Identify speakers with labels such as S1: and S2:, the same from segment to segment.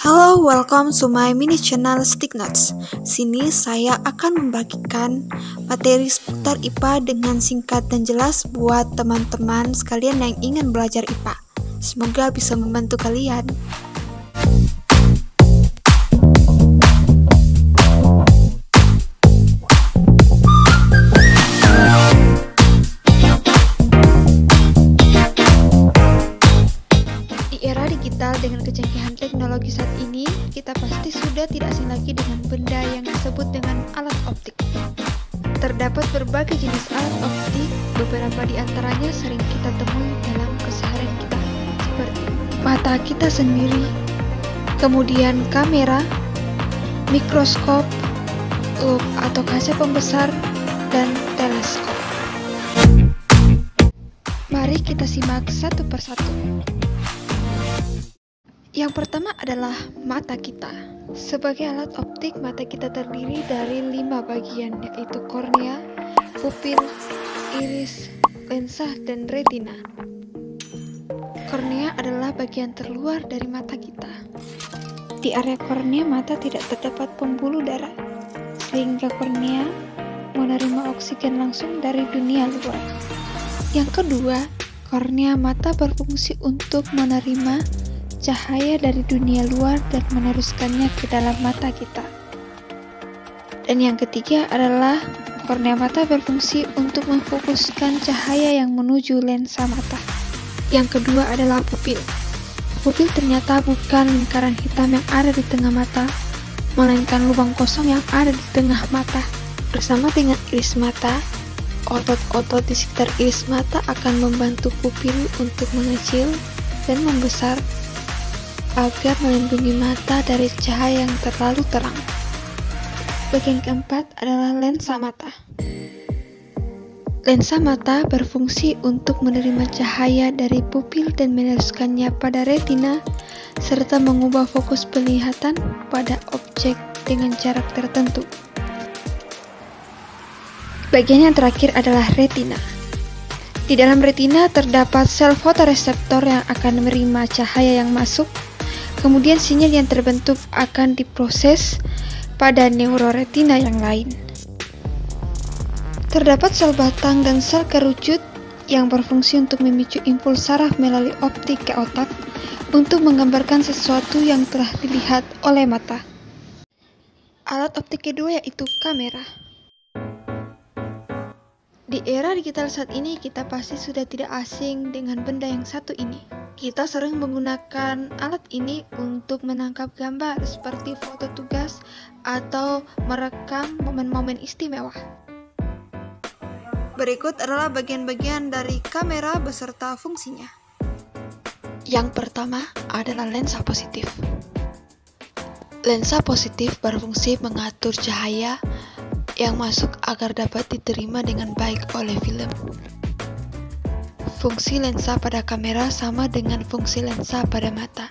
S1: Halo, welcome to my mini channel Stick Notes. Sini saya akan membagikan materi seputar IPA dengan singkat dan jelas buat teman-teman sekalian yang ingin belajar IPA. Semoga bisa membantu kalian. Dengan kecanggihan teknologi saat ini, kita pasti sudah tidak asing lagi dengan benda yang disebut dengan alat optik. Terdapat berbagai jenis alat optik, beberapa di antaranya sering kita temui dalam keseharian kita, seperti mata kita sendiri, kemudian kamera, mikroskop, loupe atau kaca pembesar, dan teleskop. Mari kita simak satu persatu. Yang pertama adalah mata kita. Sebagai alat optik, mata kita terdiri dari 5 bagian, yaitu kornea, pupil, iris, lensa, dan retina. Kornea adalah bagian terluar dari mata kita. Di area kornea mata tidak terdapat pembuluh darah, sehingga kornea menerima oksigen langsung dari dunia luar. Yang kedua, kornea mata berfungsi untuk menerima cahaya dari dunia luar dan meneruskannya ke dalam mata kita. Dan yang ketiga adalah kornea mata berfungsi untuk memfokuskan cahaya yang menuju lensa mata. Yang kedua adalah pupil. Pupil ternyata bukan lingkaran hitam yang ada di tengah mata, melainkan lubang kosong yang ada di tengah mata. Bersama dengan iris mata, otot-otot di sekitar iris mata akan membantu pupil untuk mengecil dan membesar agar melindungi mata dari cahaya yang terlalu terang. Bagian keempat adalah lensa mata. Lensa mata berfungsi untuk menerima cahaya dari pupil dan meneruskannya pada retina, serta mengubah fokus penglihatan pada objek dengan jarak tertentu. Bagian yang terakhir adalah retina. Di dalam retina terdapat sel fotoreseptor yang akan menerima cahaya yang masuk. Kemudian sinyal yang terbentuk akan diproses pada neuroretina yang lain. Terdapat sel batang dan sel kerucut yang berfungsi untuk memicu impuls saraf melalui optik ke otak untuk menggambarkan sesuatu yang telah dilihat oleh mata. Alat optik kedua yaitu kamera. Di era digital saat ini, kita pasti sudah tidak asing dengan benda yang satu ini. Kita sering menggunakan alat ini untuk menangkap gambar seperti foto tugas atau merekam momen-momen istimewa. Berikut adalah bagian-bagian dari kamera beserta fungsinya. Yang pertama adalah lensa positif. Lensa positif berfungsi mengatur cahaya yang masuk agar dapat diterima dengan baik oleh film. Fungsi lensa pada kamera sama dengan fungsi lensa pada mata,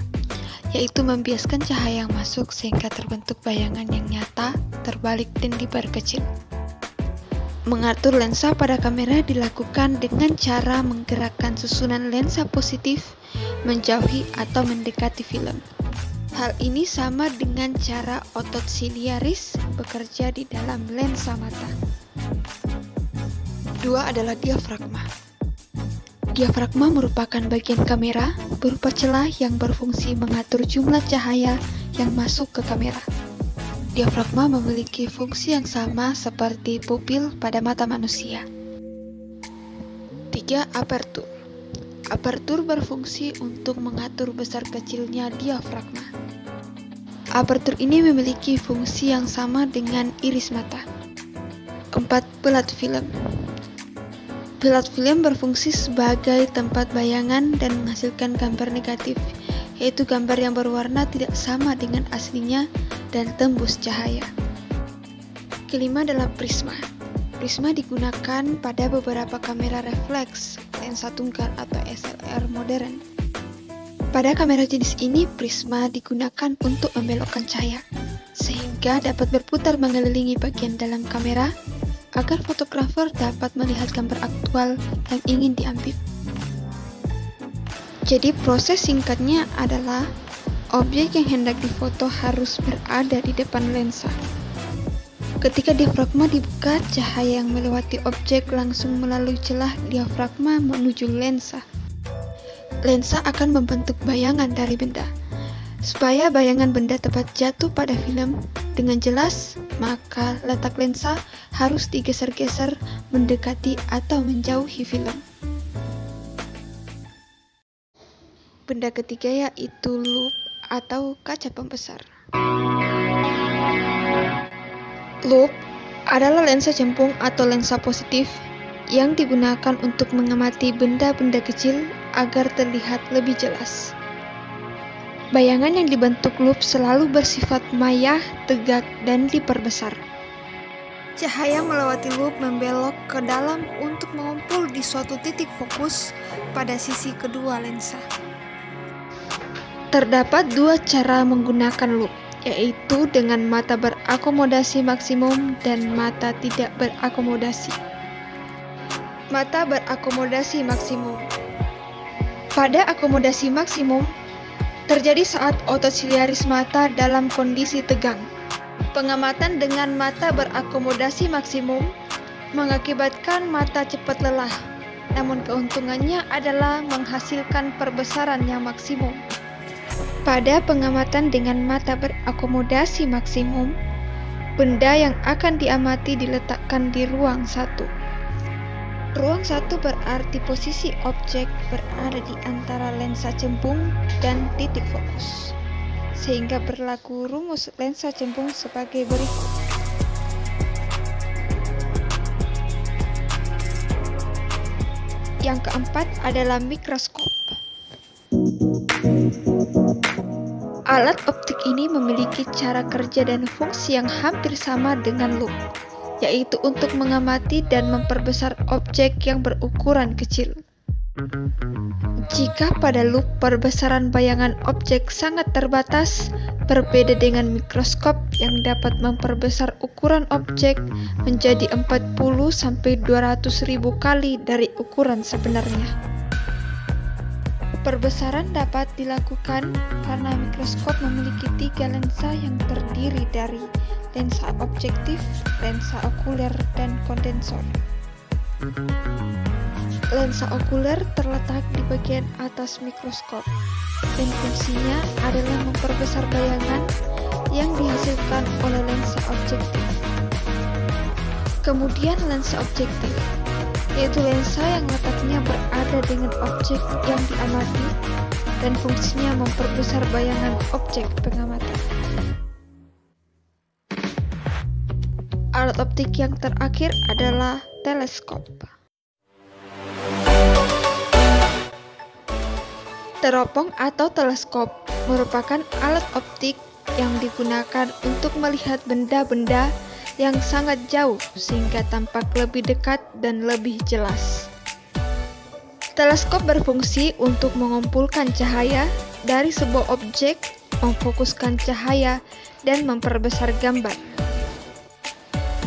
S1: yaitu membiaskan cahaya yang masuk sehingga terbentuk bayangan yang nyata, terbalik, dan diperkecil. Mengatur lensa pada kamera dilakukan dengan cara menggerakkan susunan lensa positif, menjauhi atau mendekati film. Hal ini sama dengan cara otot siliaris bekerja di dalam lensa mata. Dua adalah diafragma. Diafragma merupakan bagian kamera berupa celah yang berfungsi mengatur jumlah cahaya yang masuk ke kamera. Diafragma memiliki fungsi yang sama seperti pupil pada mata manusia. 3. Apertur. Apertur berfungsi untuk mengatur besar kecilnya diafragma. Apertur ini memiliki fungsi yang sama dengan iris mata. 4. Pelat film. Pelat film berfungsi sebagai tempat bayangan dan menghasilkan gambar negatif, yaitu gambar yang berwarna tidak sama dengan aslinya dan tembus cahaya. Kelima adalah prisma. Prisma digunakan pada beberapa kamera refleks, lensa tunggal atau SLR modern. Pada kamera jenis ini, prisma digunakan untuk membelokkan cahaya, sehingga dapat berputar mengelilingi bagian dalam kamera, agar fotografer dapat melihat gambar aktual yang ingin diambil. Jadi proses singkatnya adalah objek yang hendak difoto harus berada di depan lensa. Ketika diafragma dibuka, cahaya yang melewati objek langsung melalui celah diafragma menuju lensa. Lensa akan membentuk bayangan dari benda. Supaya bayangan benda tepat jatuh pada film dengan jelas, maka letak lensa harus digeser-geser mendekati atau menjauhi film. Benda ketiga yaitu loop atau kaca pembesar. Loop adalah lensa cembung atau lensa positif yang digunakan untuk mengamati benda-benda kecil agar terlihat lebih jelas. Bayangan yang dibentuk loop selalu bersifat maya, tegak, dan diperbesar. Cahaya melewati loop membelok ke dalam untuk mengumpul di suatu titik fokus pada sisi kedua lensa. Terdapat dua cara menggunakan loop, yaitu dengan mata berakomodasi maksimum dan mata tidak berakomodasi. Mata berakomodasi maksimum. Pada akomodasi maksimum, terjadi saat otot siliaris mata dalam kondisi tegang. Pengamatan dengan mata berakomodasi maksimum mengakibatkan mata cepat lelah, namun keuntungannya adalah menghasilkan perbesaran yang maksimum. Pada pengamatan dengan mata berakomodasi maksimum, benda yang akan diamati diletakkan di ruang satu. Ruang satu berarti posisi objek berada di antara lensa cembung dan titik fokus, sehingga berlaku rumus lensa cembung sebagai berikut. Yang keempat adalah mikroskop. Alat optik ini memiliki cara kerja dan fungsi yang hampir sama dengan loop, yaitu untuk mengamati dan memperbesar objek yang berukuran kecil. Jika pada loop perbesaran bayangan objek sangat terbatas, berbeda dengan mikroskop yang dapat memperbesar ukuran objek menjadi 40-200 ribu kali dari ukuran sebenarnya. Perbesaran dapat dilakukan karena mikroskop memiliki 3 lensa yang terdiri dari lensa objektif, lensa okuler, dan kondensor. Lensa okuler terletak di bagian atas mikroskop, dan fungsinya adalah memperbesar bayangan yang dihasilkan oleh lensa objektif. Kemudian lensa objektif, yaitu lensa yang letaknya berada dengan objek yang diamati, dan fungsinya memperbesar bayangan objek pengamatan. Alat optik yang terakhir adalah teleskop. Teropong atau teleskop merupakan alat optik yang digunakan untuk melihat benda-benda yang sangat jauh sehingga tampak lebih dekat dan lebih jelas. Teleskop berfungsi untuk mengumpulkan cahaya dari sebuah objek, memfokuskan cahaya, dan memperbesar gambar.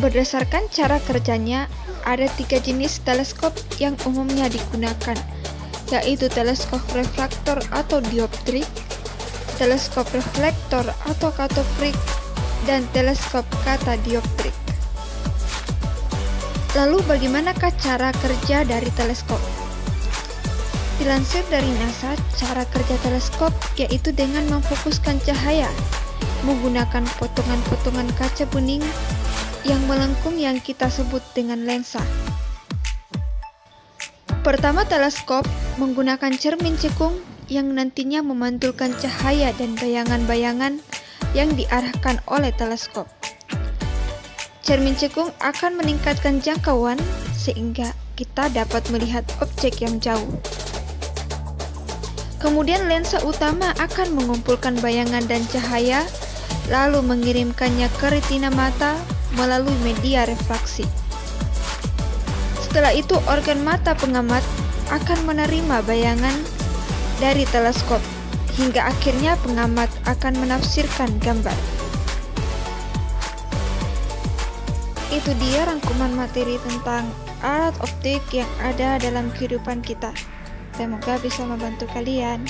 S1: Berdasarkan cara kerjanya, ada 3 jenis teleskop yang umumnya digunakan, yaitu teleskop refraktor atau dioptrik, teleskop reflektor atau katoptrik, dan teleskop katadioptrik. Lalu bagaimanakah cara kerja dari teleskop? Dilansir dari NASA, cara kerja teleskop yaitu dengan memfokuskan cahaya menggunakan potongan-potongan kaca kuning yang melengkung yang kita sebut dengan lensa. Pertama, teleskop menggunakan cermin cekung yang nantinya memantulkan cahaya dan bayangan-bayangan yang diarahkan oleh teleskop. Cermin cekung akan meningkatkan jangkauan sehingga kita dapat melihat objek yang jauh. Kemudian lensa utama akan mengumpulkan bayangan dan cahaya, lalu mengirimkannya ke retina mata melalui media refraksi. Setelah itu, organ mata pengamat akan menerima bayangan dari teleskop, hingga akhirnya pengamat akan menafsirkan gambar. Itu dia rangkuman materi tentang alat optik yang ada dalam kehidupan kita. Semoga bisa membantu kalian.